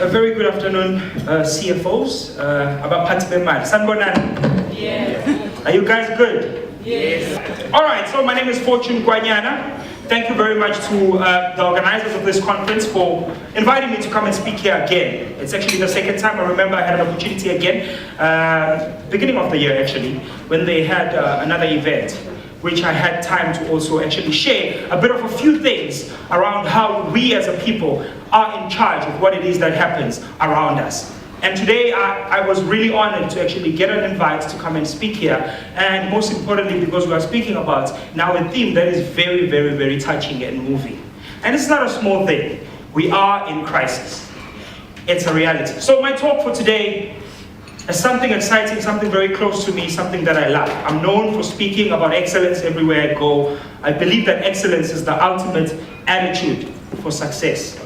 A very good afternoon, CFOs. Yes. Are you guys good? Yes. All right, so my name is Nkwanyana. Thank you very much to the organizers of this conference for inviting me to come and speak here again. It's actually the second time. I remember I had an opportunity again, beginning of the year actually, when they had another event, which I had time to also actually share a bit of a few things around how we as a people are in charge of what it is that happens around us. And today I was really honored to actually get an invite to come and speak here. And most importantly, because we are speaking about now a theme that is very, very, very touching and moving. And it's not a small thing. We are in crisis. It's a reality. So my talk for today is something exciting, something very close to me, something that I love. I'm known for speaking about excellence everywhere I go. I believe that excellence is the ultimate attitude for success.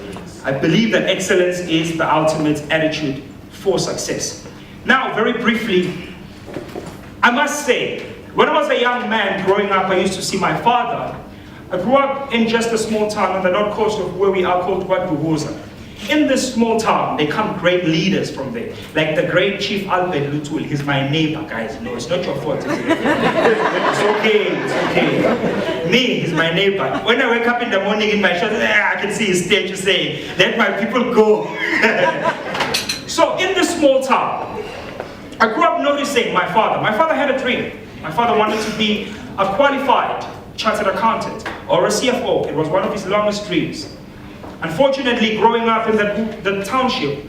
I believe that excellence is the ultimate attitude for success. Now, very briefly, I must say, when I was a young man growing up, I used to see my father. I grew up in just a small town on the north coast of where we are called Guaduhuza. In this small town, they come great leaders from there. Like the great Chief Albert Lutul, he's my neighbor, guys. No, it's not your fault. It's okay, it's okay. Me, he's my neighbor. When I wake up in the morning in my shop, I can see his statue saying, "Let my people go." So in this small town, I grew up noticing my father. My father had a dream. My father wanted to be a qualified chartered accountant or a CFO. It was one of his longest dreams. Unfortunately, growing up in the township,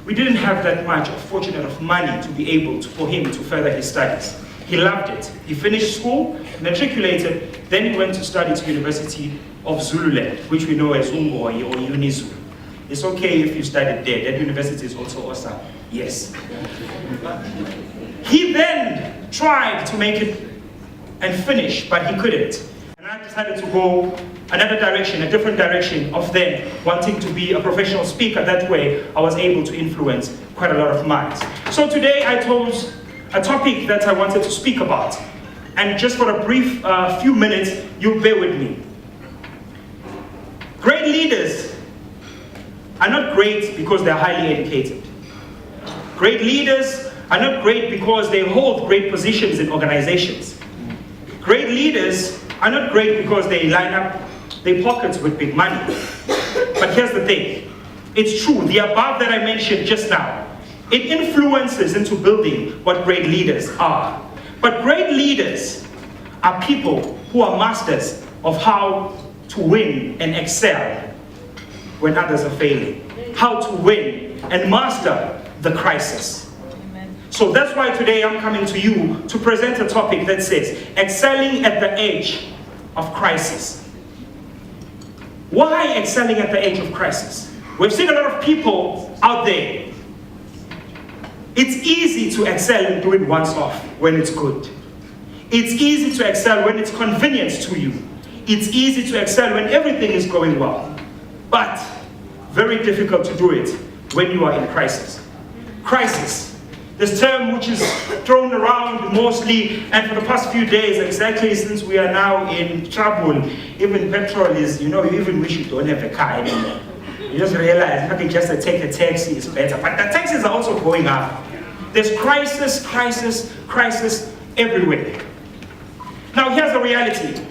we didn't have that much fortunate of money to be able for him to further his studies. He loved it. He finished school, matriculated, then he went to study to University of Zululand, which we know as Umgoy or Unizu. It's okay if you studied there. That university is also awesome. Yes. He then tried to make it and finish, but he couldn't. And I decided to go another direction, a different direction of then wanting to be a professional speaker. That way, I was able to influence quite a lot of minds. So today, I chose a topic that I wanted to speak about. And just for a brief few minutes, you bear with me. Great leaders are not great because they're highly educated. Great leaders are not great because they hold great positions in organizations. Great leaders are not great because they line up their pockets with big money. But here's the thing. It's true, the above that I mentioned just now, it influences into building what great leaders are. But great leaders are people who are masters of how to win and excel when others are failing. How to win and master the crisis. So that's why today I'm coming to you to present a topic that says, excelling at the age of crisis. Why excelling at the age of crisis? We've seen a lot of people out there. It's easy to excel and do it once off when it's good. It's easy to excel when it's convenient to you. It's easy to excel when everything is going well. But very difficult to do it when you are in crisis. Crisis. This term which is thrown around mostly, and for the past few days, exactly since we are now in trouble, even petrol is, you even wish you don't have a car anymore. You just realize, if I can just take a taxi, it's better. But the taxis are also going up. There's crisis, crisis, crisis everywhere. Now here's the reality.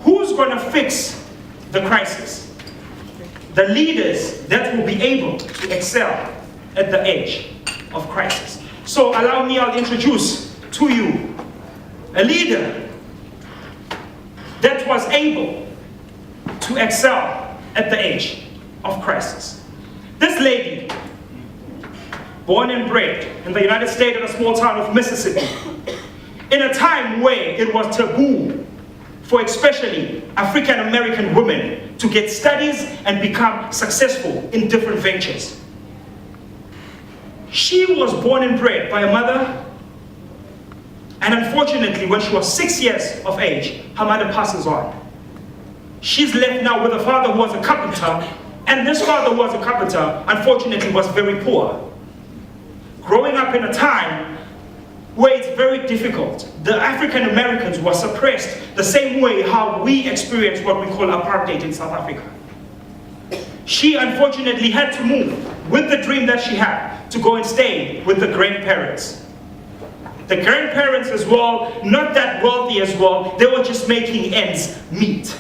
Who's going to fix the crisis? The leaders that will be able to excel at the age of crisis. So allow me, I'll introduce to you a leader that was able to excel at the age of crisis. This lady, born and bred in the United States in a small town of Mississippi, in a time where it was taboo for especially African American women to get studies and become successful in different ventures. She was born and bred by a mother, and unfortunately, when she was 6 years of age, her mother passes on. She's left now with a father who was a carpenter, and this father who was a carpenter, unfortunately, was very poor. Growing up in a time where it's very difficult, the African Americans were suppressed the same way how we experience what we call apartheid in South Africa. She unfortunately had to move with the dream that she had to go and stay with the grandparents. The grandparents as well, not that wealthy as well, they were just making ends meet.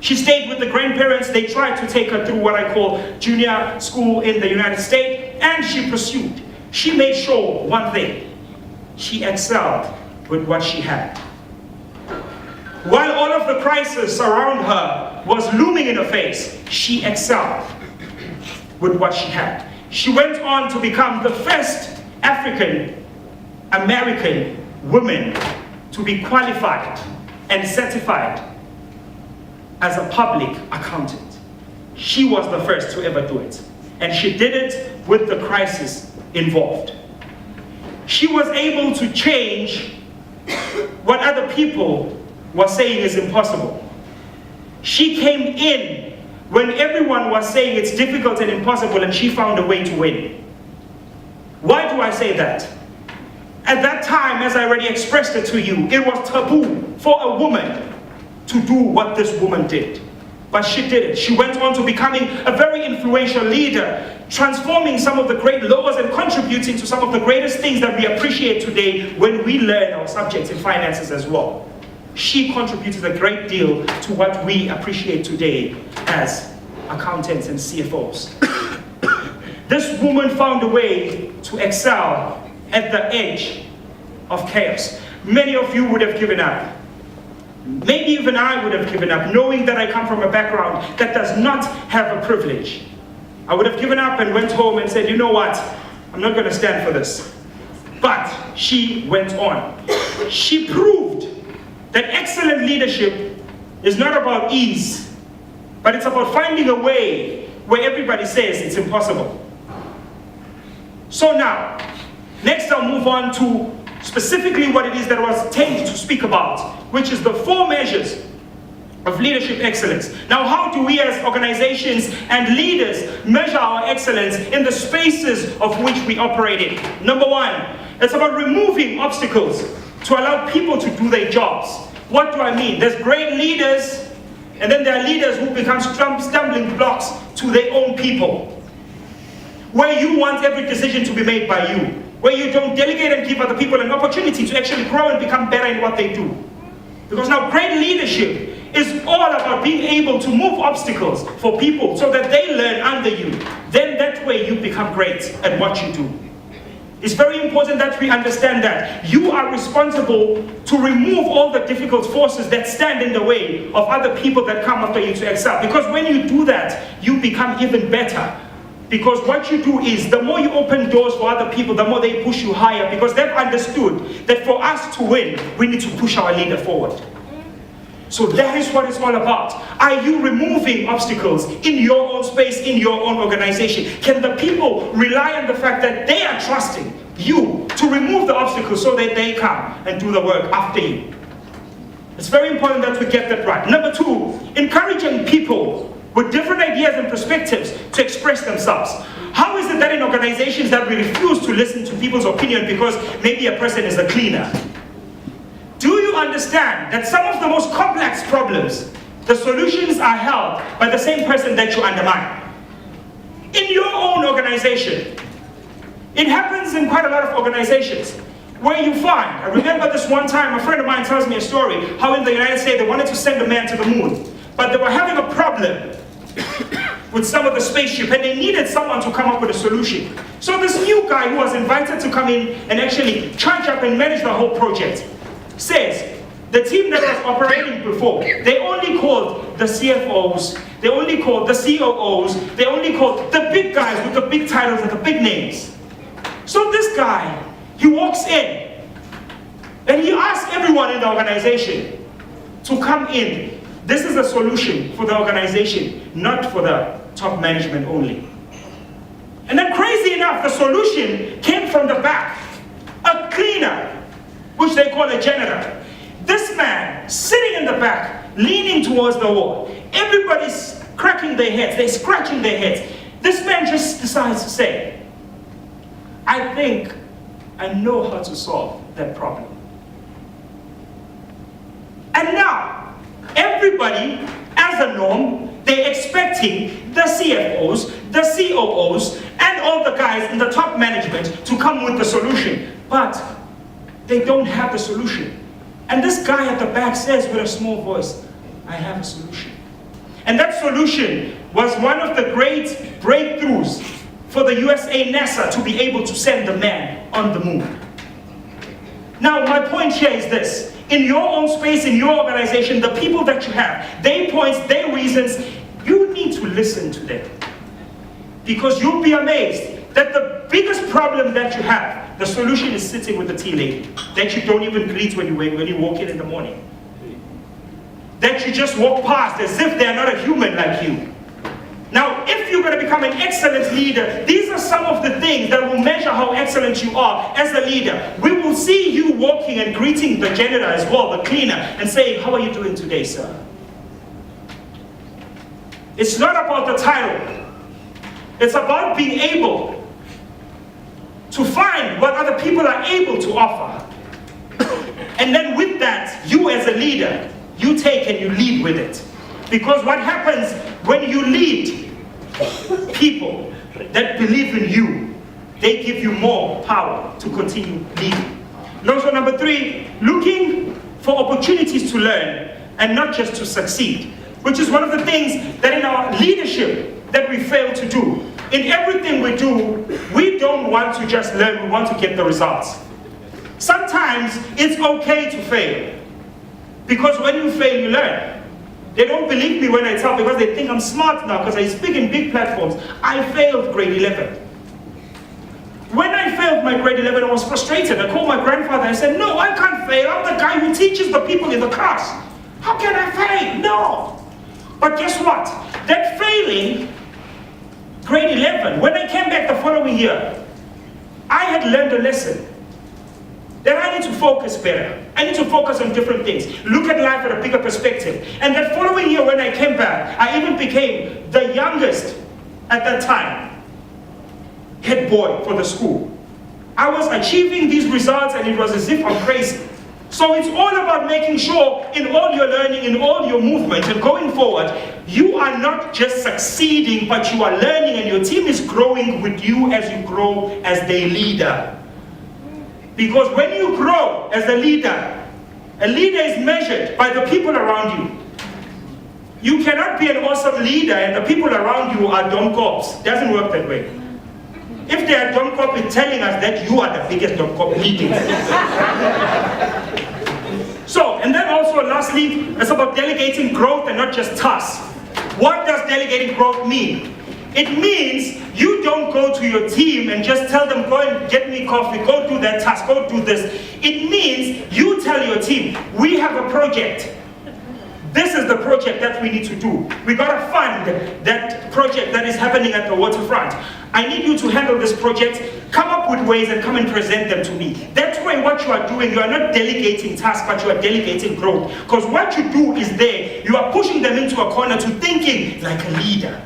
She stayed with the grandparents. They tried to take her through what I call junior school in the United States, and she pursued. She made sure one thing: she excelled with what she had. While all of the crisis around her was looming in her face, she excelled with what she had. She went on to become the first African American woman to be qualified and certified as a public accountant. She was the first to ever do it. And she did it with the crisis involved. She was able to change what other people were saying is impossible. She came in when everyone was saying it's difficult and impossible, and she found a way to win. Why do I say that? At that time, as I already expressed it to you, it was taboo for a woman to do what this woman did. But she did it. She went on to becoming a very influential leader, transforming some of the great laws and contributing to some of the greatest things that we appreciate today when we learn our subjects in finances as well. She contributed a great deal to what we appreciate today as accountants and CFOs. This woman found a way to excel at the edge of chaos. Many of you would have given up. Maybe even I would have given up, knowing that I come from a background that does not have a privilege. I would have given up and went home and said, you know what, I'm not going to stand for this. But she went on. She proved that excellent leadership is not about ease, but it's about finding a way where everybody says it's impossible. So now, next I'll move on to specifically what it is that I was intended to speak about, which is the 4 measures of leadership excellence. Now, how do we as organizations and leaders measure our excellence in the spaces of which we operate in? Number 1, it's about removing obstacles to allow people to do their jobs. What do I mean? There's great leaders, and then there are leaders who become stumbling blocks to their own people, where you want every decision to be made by you, where you don't delegate and give other people an opportunity to actually grow and become better in what they do. Because now great leadership is all about being able to move obstacles for people so that they learn under you. Then that way you become great at what you do. It's very important that we understand that you are responsible to remove all the difficult forces that stand in the way of other people that come after you to excel. Because when you do that, you become even better. Because what you do is, the more you open doors for other people, the more they push you higher, because they've understood that for us to win, we need to push our leader forward. So that is what it's all about. Are you removing obstacles in your own space, in your own organization? Can the people rely on the fact that they are trusting you to remove the obstacles so that they come and do the work after you? It's very important that we get that right. Number 2, encouraging people with different ideas and perspectives to express themselves. How is it that in organizations that we refuse to listen to people's opinion because maybe a person is a cleaner? Do you understand that some of the most complex problems, the solutions are held by the same person that you undermine? In your own organization, it happens in quite a lot of organizations where you find, I remember this one time, a friend of mine tells me a story, how in the United States they wanted to send a man to the moon, but they were having a problem with some of the spaceship, and they needed someone to come up with a solution. So this new guy who was invited to come in and actually charge up and manage the whole project says, the team that was operating before, they only called the CFOs, they only called the COOs, they only called the big guys with the big titles and the big names. So this guy, he walks in, and he asks everyone in the organization to come in. This is a solution for the organization, not for the top management only. And then crazy enough, the solution came from the back. A cleaner, which they call a janitor. This man, sitting in the back, leaning towards the wall. Everybody's cracking their heads, they're scratching their heads. This man just decides to say, I think I know how to solve that problem. And now, everybody, as a norm, they're expecting the CFOs, the COOs, and all the guys in the top management to come with the solution. But they don't have the solution. And this guy at the back says with a small voice, I have a solution. And that solution was one of the great breakthroughs for the USA NASA to be able to send the man on the moon. Now, my point here is this. In your own space, in your organization, the people that you have, their points, their reasons, you need to listen to them. Because you'll be amazed that the biggest problem that you have, the solution is sitting with the tea lady that you don't even greet when you walk in the morning. That you just walk past as if they are not a human like you. Now, if you're going to become an excellent leader, these are some of the things that will measure how excellent you are as a leader. We will see you walking and greeting the janitor as well, the cleaner, and saying, how are you doing today, sir? It's not about the title. It's about being able to find what other people are able to offer. And then with that, you as a leader, you take and you lead with it. Because what happens when you lead people that believe in you, they give you more power to continue leading. And also number 3, looking for opportunities to learn and not just to succeed, which is one of the things that in our leadership that we fail to do. In everything we do, we don't want to just learn, we want to get the results. Sometimes it's okay to fail, because when you fail, you learn. They don't believe me when I tell, because they think I'm smart now because I speak in big platforms. I failed grade 11. When I failed my grade 11, I was frustrated. I called my grandfather and I said, no, I can't fail. I'm the guy who teaches the people in the class. How can I fail? No. But guess what? That failing, grade 11, when I came back the following year, I had learned a lesson. Then I need to focus better. I need to focus on different things. Look at life at a bigger perspective. And that following year when I came back, I even became the youngest at that time head boy for the school. I was achieving these results and it was as if I'm crazy. So it's all about making sure in all your learning, in all your movement and going forward, you are not just succeeding, but you are learning and your team is growing with you as you grow as their leader. Because when you grow as a leader is measured by the people around you. You cannot be an awesome leader and the people around you are domcops. It doesn't work that way. If they are domcop, it's telling us that you are the biggest domcop leading. So, and then also lastly, it's about delegating growth and not just tasks. What does delegating growth mean? It means you don't go to your team and just tell them, go and get me coffee, go do that task, go do this. It means you tell your team, we have a project. This is the project that we need to do. We got to fund that project that is happening at the waterfront. I need you to handle this project, come up with ways and come and present them to me. That's why what you are doing, you are not delegating tasks, but you are delegating growth. Because what you do is there, you are pushing them into a corner to thinking like a leader.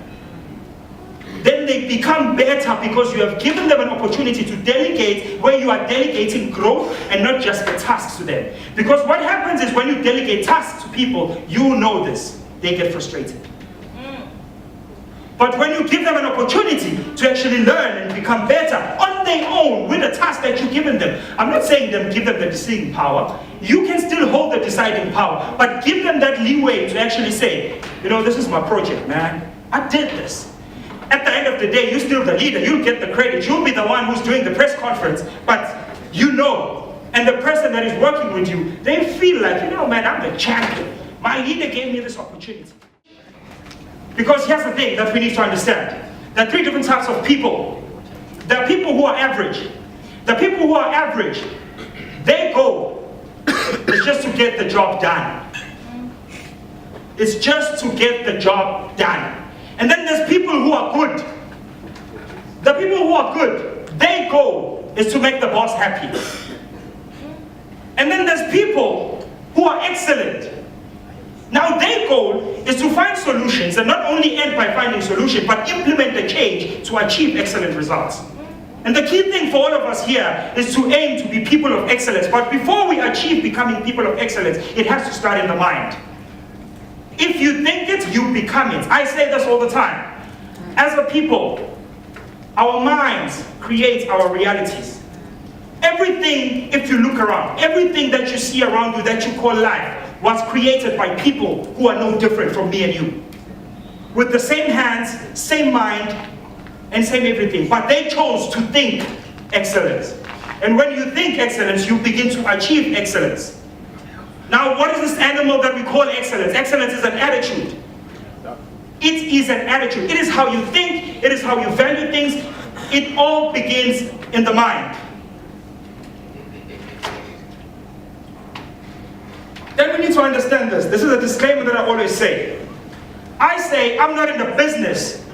Then they become better because you have given them an opportunity to delegate where you are delegating growth and not just the tasks to them. Because what happens is when you delegate tasks to people, you know this, they get frustrated. But when you give them an opportunity to actually learn and become better on their own with the task that you've given them, I'm not saying give them the deciding power. You can still hold the deciding power, but give them that leeway to actually say, you know, this is my project, man. I did this. At the end of the day, you're still the leader. You'll get the credit. You'll be the one who's doing the press conference. But you know, and the person that is working with you, they feel like, you know, man, I'm the champion. My leader gave me this opportunity. Because here's the thing that we need to understand. There are 3 different types of people. There are people who are average. The people who are average, their goal is just to get the job done. It's just to get the job done. And then there's people who are good. The people who are good, their goal is to make the boss happy. And then there's people who are excellent. Now their goal is to find solutions and not only end by finding solutions, but implement the change to achieve excellent results. And the key thing for all of us here is to aim to be people of excellence. But before we achieve becoming people of excellence, it has to start in the mind. If you think it, you become it. I say this all the time. As a people, our minds create our realities. Everything, if you look around, everything that you see around you that you call life was created by people who are no different from me and you. With the same hands, same mind, and same everything. But they chose to think excellence. And when you think excellence, you begin to achieve excellence. Now, what is this animal that we call excellence? Excellence is an attitude. It is an attitude. It is how you think. It is how you value things. It all begins in the mind. Then we need to understand this. This is a disclaimer that I always say. I say I'm not in the business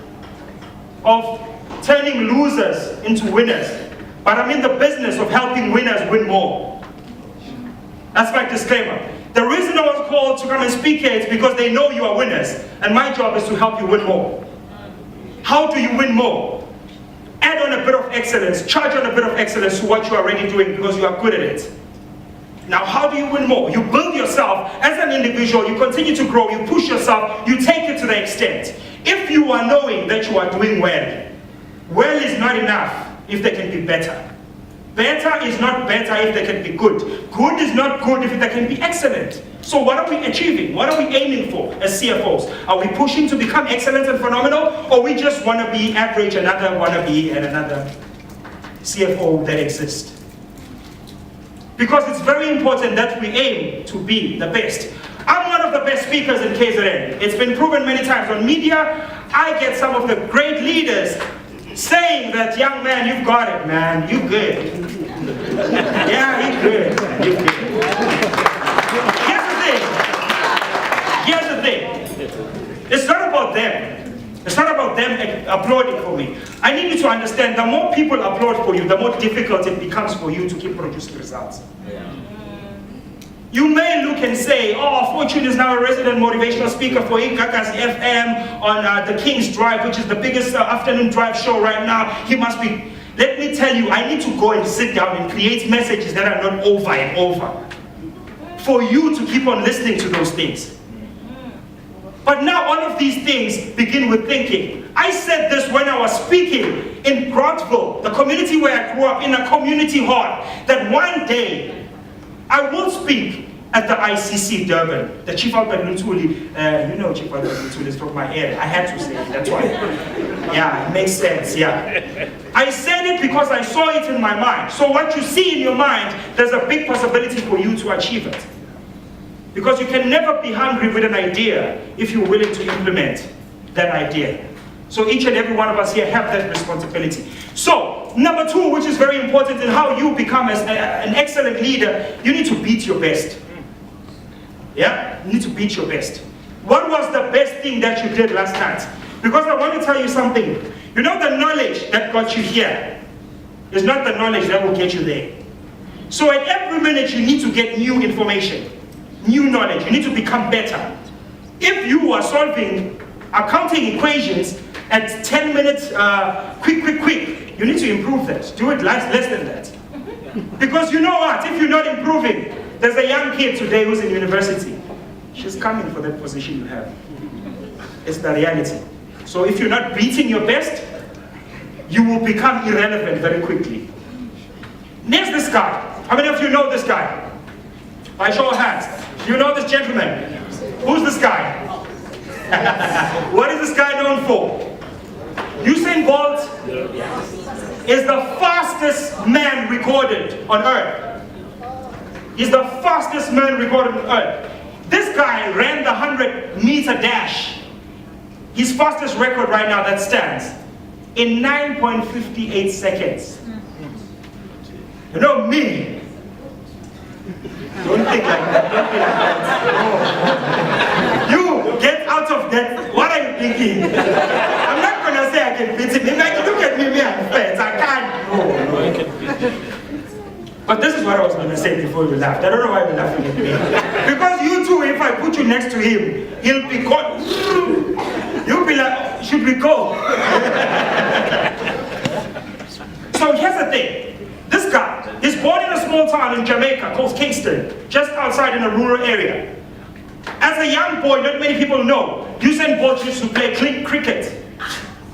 of turning losers into winners, but I'm in the business of helping winners win more. That's my disclaimer. The reason I was called to come and speak here is because they know you are winners, and my job is to help you win more. How do you win more? Add on a bit of excellence, charge on a bit of excellence to what you are already doing because you are good at it. Now, how do you win more? You build yourself as an individual, you continue to grow, you push yourself, you take it to the extent. If you are knowing that you are doing well, well is not enough if they can be better. Better is not better if they can be good. Good is not good if they can be excellent. So what are we achieving? What are we aiming for as CFOs? Are we pushing to become excellent and phenomenal? Or we just want to be average, another wannabe, and another CFO that exists? Because it's very important that we aim to be the best. I'm one of the best speakers in KZN. It's been proven many times on media. I get some of the great leaders saying that, young man, you've got it, man. You good. Yeah, you good, man. You good. Here's the thing. It's not about them. It's not about them applauding for me. I need you to understand, the more people applaud for you, the more difficult it becomes for you to keep producing results. You may look and say, oh, Fortune is now a resident motivational speaker for Umhlanga FM on the King's Drive, which is the biggest afternoon drive show right now. He must be. Let me tell you, I need to go and sit down and create messages that are not over and over for you to keep on listening to those things. But now all of these things begin with thinking. I said this when I was speaking in Grantville, the community where I grew up, in a community hall, that one day I will speak at the ICC Durban. The Chief Albert Luthuli, you know Chief Albert Luthuli is from my area. I had to say it, that's why. Yeah, it makes sense, yeah. I said it because I saw it in my mind. So what you see in your mind, there's a big possibility for you to achieve it. Because you can never be hungry with an idea if you're willing to implement that idea. So each and every one of us here have that responsibility. So, number two, which is very important in how you become as an excellent leader, you need to beat your best. Yeah? You need to beat your best. What was the best thing that you did last night? Because I want to tell you something. You know, the knowledge that got you here is not the knowledge that will get you there. So at every minute you need to get new information. New knowledge. You need to become better. If you are solving accounting equations at 10 minutes, quick, you need to improve that. Do it less than that. Because you know what? If you're not improving, there's a young kid today who's in university. She's coming for that position you have. It's the reality. So if you're not beating your best, you will become irrelevant very quickly. There's this guy. How many of you know this guy? By show of hands. You know this gentleman? Who's this guy? What is this guy known for? Usain Bolt is the fastest man recorded on earth. He's the fastest man recorded on earth. This guy ran the 100-meter dash. His fastest record right now that stands in 9.58 seconds. You know me. Don't think like that. Don't think like that. You get out of that. What are you thinking? I'm not gonna say I can beat him. If I look at me, I'm fat. I can't. No. But this is what I was gonna say before you laughed. I don't know why you're laughing at me. Because you too, if I put you next to him, he'll be caught. You'll be like, should we go? So here's the thing. This guy is born in a small town in Jamaica called Kingston, just outside in a rural area. As a young boy, not many people know, Usain Bolt used to play cricket.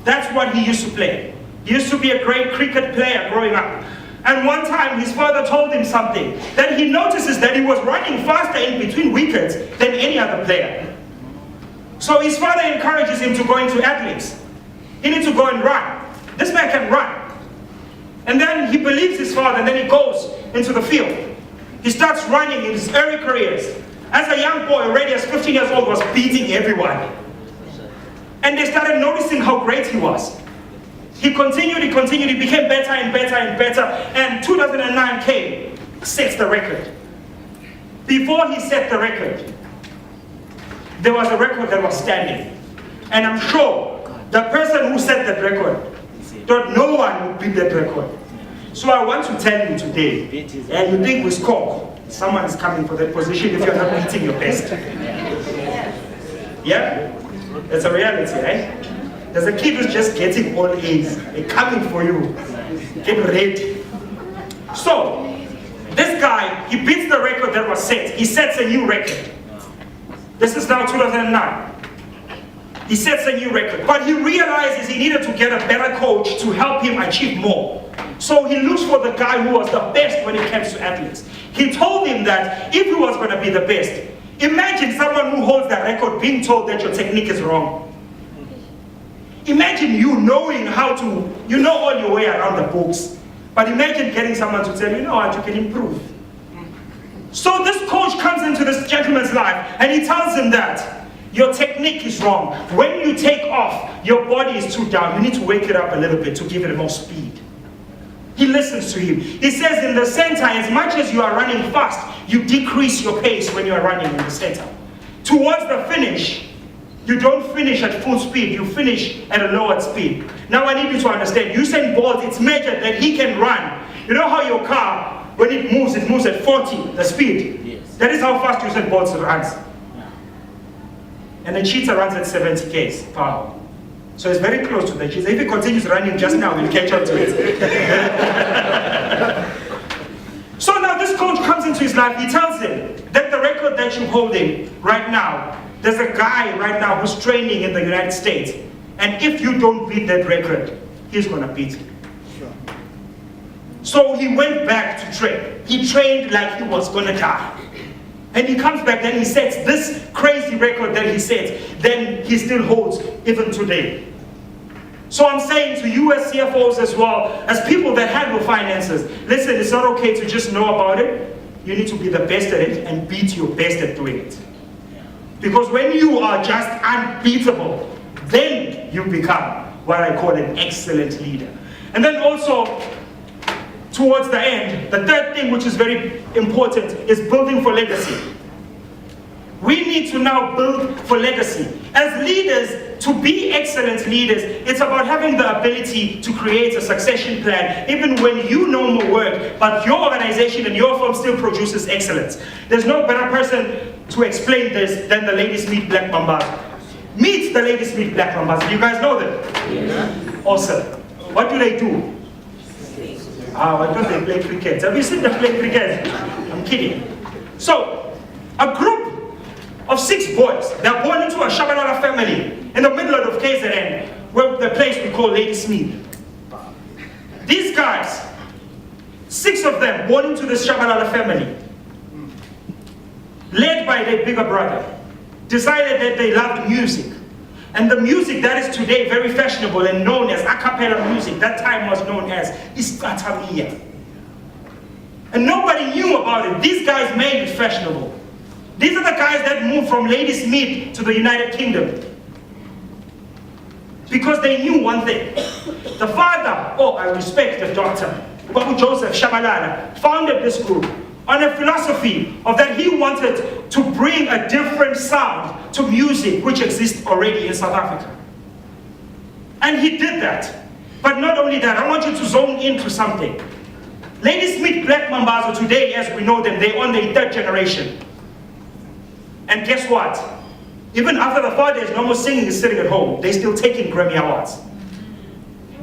That's what he used to play. He used to be a great cricket player growing up. And one time his father told him something, that he notices that he was running faster in between wickets than any other player. So his father encourages him to go into athletics. He needs to go and run. This man can run. And then he believes his father, and then he goes into the field. He starts running in his early careers. As a young boy, already as 15 years old, was beating everyone. And they started noticing how great he was. He continued, he became better and better and better. And 2009 came, sets the record. Before he set the record, there was a record that was standing. And I'm sure the person who set that record thought no one would beat that record. So I want to tell you today, and you think we score, someone is coming for that position if you're not beating your best. Yeah? It's a reality, right? There's a kid who's just getting all A's. They're coming for you. Get ready. So, this guy, he beats the record that was set. He sets a new record. This is now 2009. He sets a new record. But he realizes he needed to get a better coach to help him achieve more. So he looks for the guy who was the best when it comes to athletes. He told him that if he was going to be the best, imagine someone who holds that record being told that your technique is wrong. Imagine you knowing how to, you know all your way around the books. But imagine getting someone to tell you, you know what, you can improve. So this coach comes into this gentleman's life and he tells him that your technique is wrong. When you take off, your body is too down. You need to wake it up a little bit to give it more speed. He listens to him. He says in the center, as much as you are running fast, you decrease your pace when you are running in the center. Towards the finish, you don't finish at full speed, you finish at a lower speed. Now I need you to understand, Usain Bolt, it's measured that he can run. You know how your car, when it moves at 40, the speed. Yes. That is how fast Usain Bolt runs. And the cheetah runs at 70 k's per hour. So it's very close to the cheetah. If he continues running just now, we'll catch up to it. So now this coach comes into his life, he tells him that the record that you're holding right now, there's a guy right now who's training in the United States. And if you don't beat that record, he's going to beat you. Sure. So he went back to train. He trained like he was going to die. And he comes back, then he sets this crazy record that he sets, then he still holds even today. So I'm saying to you as CFOs as well, as people that handle finances, listen, it's not okay to just know about it. You need to be the best at it and beat your best at doing it. Because when you are just unbeatable, then you become what I call an excellent leader. And then also, towards the end, the third thing which is very important is building for legacy. We need to now build for legacy. As leaders, to be excellent leaders, it's about having the ability to create a succession plan, even when you no more work, but your organization and your firm still produces excellence. There's no better person to explain this than the Ladies Meet Black Mambas. Meet the Ladies Meet Black Mambas. You guys know them? Yeah. Awesome. What do they do? I thought they play cricket. Have you seen them play cricket? I'm kidding. So, a group of 6 boys, they're born into a Shabalala family in the middle of KZN, where the place we call Ladies Meet. These guys, 6 of them born into this Shabalala family, led by their bigger brother, decided that they loved music. And the music that is today very fashionable and known as a cappella music, that time was known as Iskatamiya. And nobody knew about it. These guys made it fashionable. These are the guys that moved from Ladies Meet to the United Kingdom. Because they knew one thing. The father, I respect the daughter, Babu Joseph Shabalala, founded this group on a philosophy of that he wanted to bring a different sound to music which exists already in South Africa. And he did that. But not only that, I want you to zone into something. Ladies Meet Black Mambazo today, as we know them, they're on their 3rd generation. And guess what? Even after the father is no more singing, is sitting at home, they're still taking Grammy Awards.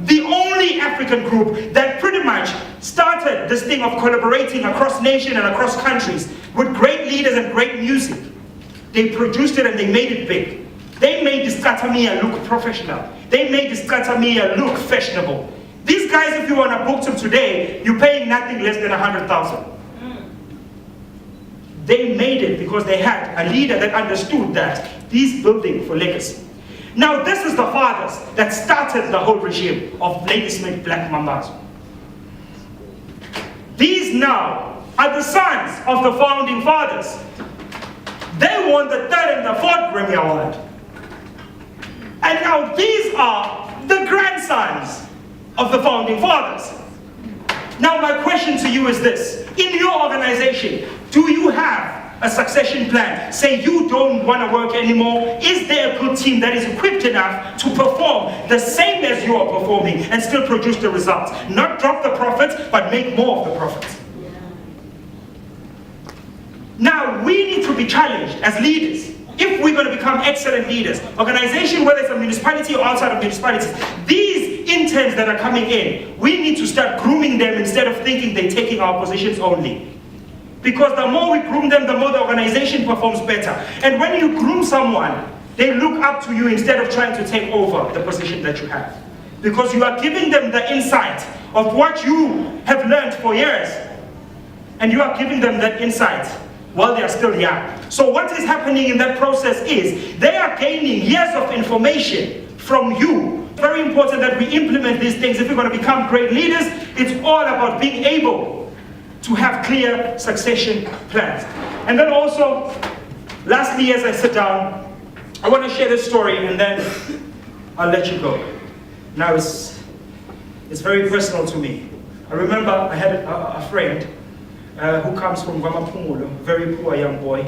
The only African group that pretty much started this thing of collaborating across nations and across countries with great leaders and great music. They produced it and they made it big. They made this Katamia look professional. They made this Katamia look fashionable. These guys, if you want to book them today, you're paying nothing less than 100,000. They made it because they had a leader that understood that he's building for legacy. Now this is the fathers that started the whole regime of Ladysmith Black Mambazo. These now are the sons of the founding fathers. They won the 3rd and the 4th Grammy Award. And now these are the grandsons of the founding fathers. Now my question to you is this. In your organization, do you have a succession plan? Say you don't want to work anymore. Is there a good team that is equipped enough to perform the same as you are performing and still produce the results? Not drop the profits, but make more of the profits. Now, we need to be challenged as leaders. If we're going to become excellent leaders, organization, whether it's a municipality or outside of municipalities, these interns that are coming in, we need to start grooming them instead of thinking they're taking our positions only. Because the more we groom them, the more the organization performs better. And when you groom someone, they look up to you instead of trying to take over the position that you have. Because you are giving them the insight of what you have learned for years. And you are giving them that insight while they are still young. So what is happening in that process is they are gaining years of information from you. Very important that we implement these things. If we're going to become great leaders, it's all about being able to have clear succession plans. And then also, lastly, as I sit down, I want to share this story and then I'll let you go. Now it's very personal to me. I remember I had a friend who comes from Guamapumulo, very poor young boy,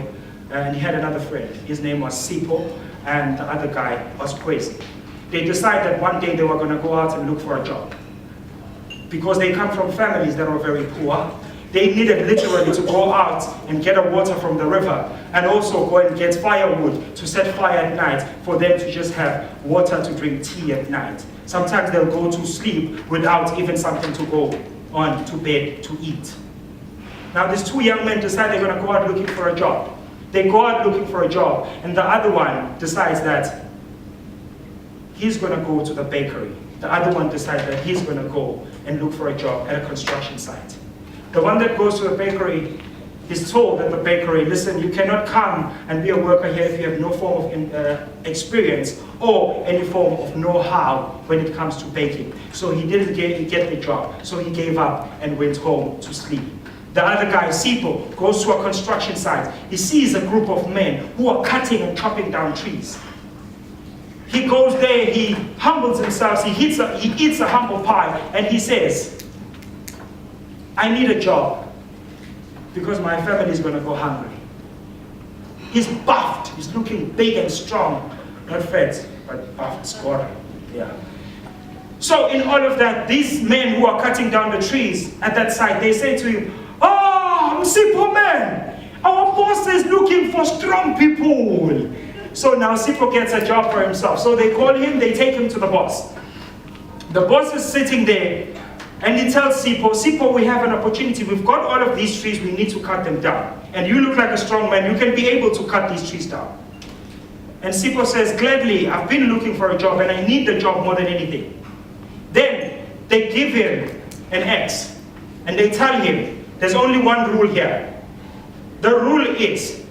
and he had another friend. His name was Sipo, and the other guy was crazy. They decided one day they were going to go out and look for a job. Because they come from families that are very poor, they needed literally to go out and get water from the river, and also go and get firewood to set fire at night for them to just have water to drink tea at night. Sometimes they'll go to sleep without even something to go on to bed to eat. Now these two young men decide they're going to go out looking for a job. They go out looking for a job, and the other one decides that he's going to go to the bakery. The other one decides that he's going to go and look for a job at a construction site. The one that goes to the bakery is told at the bakery, listen, you cannot come and be a worker here if you have no form of experience or any form of know-how when it comes to baking. So he didn't get the job, so he gave up and went home to sleep. The other guy, Sipo, goes to a construction site. He sees a group of men who are cutting and chopping down trees. He goes there, he humbles himself, he eats a humble pie, and he says, I need a job because my family is going to go hungry. He's buffed, he's looking big and strong, not fat, but buffed, scorer. Yeah. So in all of that, these men who are cutting down the trees at that site, they say to him, oh, Sipo man, our boss is looking for strong people. So now Sipo gets a job for himself. So they call him, they take him to the boss. The boss is sitting there and he tells Sipo, Sipo, we have an opportunity. We've got all of these trees, we need to cut them down. And you look like a strong man, you can be able to cut these trees down. And Sipo says, gladly, I've been looking for a job and I need the job more than anything. Then they give him an axe and they tell him, there's only one rule here. The rule is,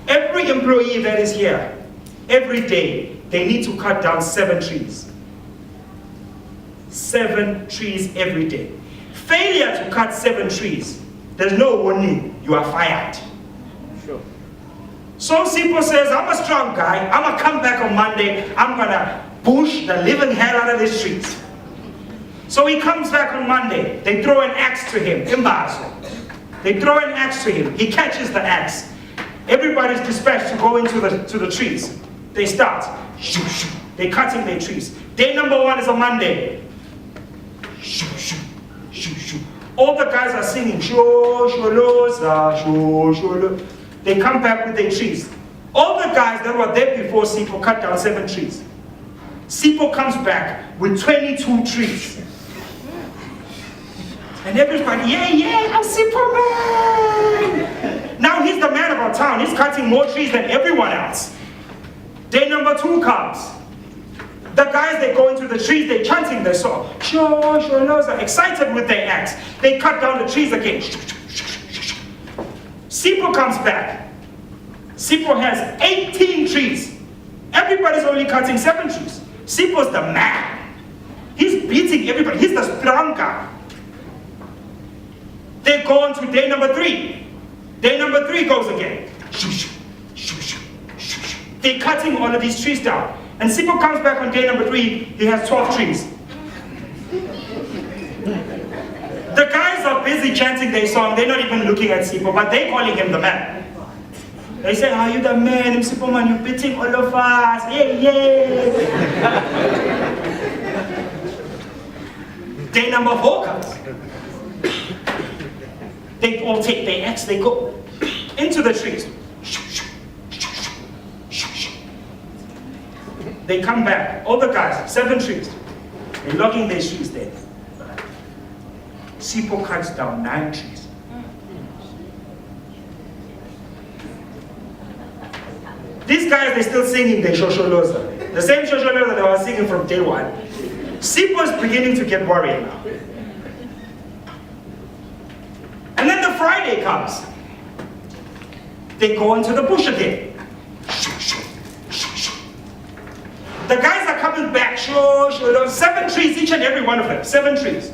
every employee that is here, every day, they need to cut down 7 trees. 7 trees every day. Failure to cut 7 trees, there's no warning, you are fired. Sure. So Sipo says, I'm a strong guy, I'm gonna come back on Monday, I'm gonna push the living hell out of these trees. So he comes back on Monday, they throw an axe to him, Imbazo. They throw an axe to him, he catches the axe. Everybody's dispatched to go into the trees. They start, shoot, shoot. They're cutting their trees. Day number 1 is a Monday. Shoot, shoot, shoot, shoot. All the guys are singing, sho, sholoza, sho, sholo. They come back with their trees. All the guys that were there before Sipo cut down 7 trees. Sipo comes back with 22 trees. And everybody, yeah, I'm Sipo man. Now he's the man about about town. He's cutting more trees than everyone else. Day number 2 comes. The guys, they go into the trees, they're chanting their song. They're excited with their axe. They cut down the trees again. Sipho comes back. Sipho has 18 trees. Everybody's only cutting 7 trees. Sipho's the man. He's beating everybody. He's the strong guy. They go on to day number 3. Day number 3 goes again. They're cutting all of these trees down. And Sipho comes back on day number 3, he has 12 trees. The guys are busy chanting their song, they're not even looking at Sipho, but they're calling him the man. They say, are you the man, Sipho man, you're beating all of us, yeah. Day number 4 comes. They all take their axe, they go into the trees. They come back, all the guys, 7 trees. They're logging their trees there. Sipho cuts down 9 trees. These guys, they're still singing their Shosholoza. The same Shosholoza they were singing from day 1. Sipho's beginning to get worried now. And then the Friday comes. They go into the bush again. The guys are coming back, 7 trees, each and every one of them, 7 trees.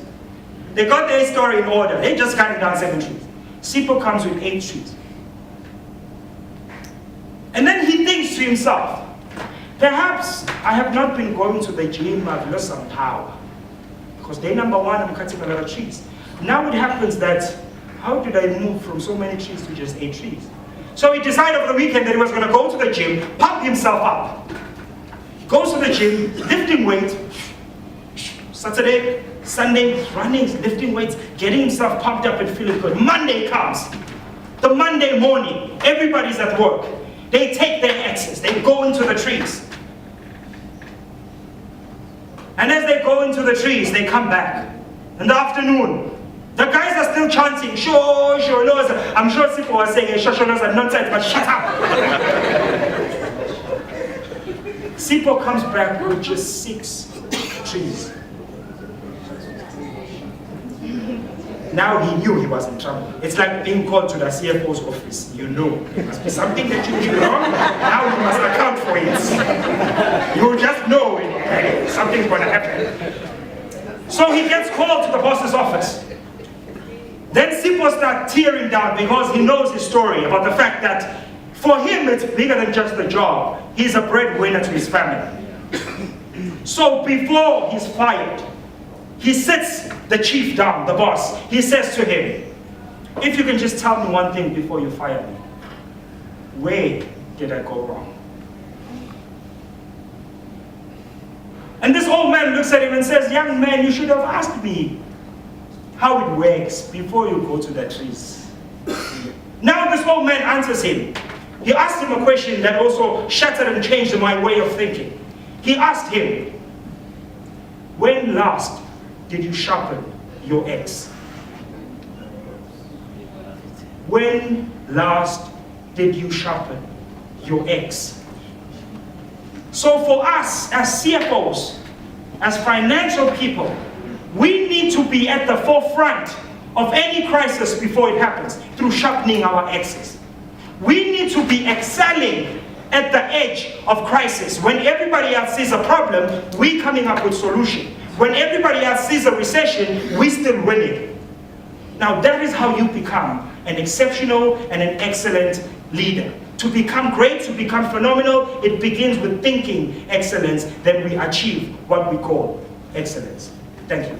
They got their story in order, they just cutting down 7 trees. Sipho comes with 8 trees. And then he thinks to himself, perhaps I have not been going to the gym, I've lost some power. Because day number 1, I'm cutting a lot of trees. Now it happens that, how did I move from so many trees to just 8 trees? So he decided over the weekend that he was going to go to the gym, pump himself up. Goes to the gym, lifting weights. Saturday, Sunday, he's running, he's lifting weights, getting himself pumped up and feeling good. Monday comes. The Monday morning, everybody's at work. They take their axes, they go into the trees. And as they go into the trees, they come back. In the afternoon, the guys are still chanting, Shosholoza. I'm sure Sipho was saying, Shosholoza nonsense, but shut up. Sipho comes back with just 6 trees. Now he knew he was in trouble. It's like being called to the CFO's office. You know, there must be something that you did wrong. Now you must account for it. You just know something's going to happen. So he gets called to the boss's office. Then Sipho starts tearing down because he knows his story about the fact that for him it's bigger than just the job. He's a breadwinner to his family. So before he's fired, he sits the chief down, the boss. He says to him, if you can just tell me one thing before you fire me, where did I go wrong? And this old man looks at him and says, young man, you should have asked me how it works before you go to the trees. Now this old man answers him. He asked him a question that also shattered and changed my way of thinking. He asked him, when last did you sharpen your axe? When last did you sharpen your axe? So for us as CFOs, as financial people, we need to be at the forefront of any crisis before it happens through sharpening our axes. We need to be excelling at the edge of crisis. When everybody else sees a problem, we coming up with solution. When everybody else sees a recession, we still winning. Now that is how you become an exceptional and an excellent leader. To become great, to become phenomenal, it begins with thinking excellence, then we achieve what we call excellence. Thank you.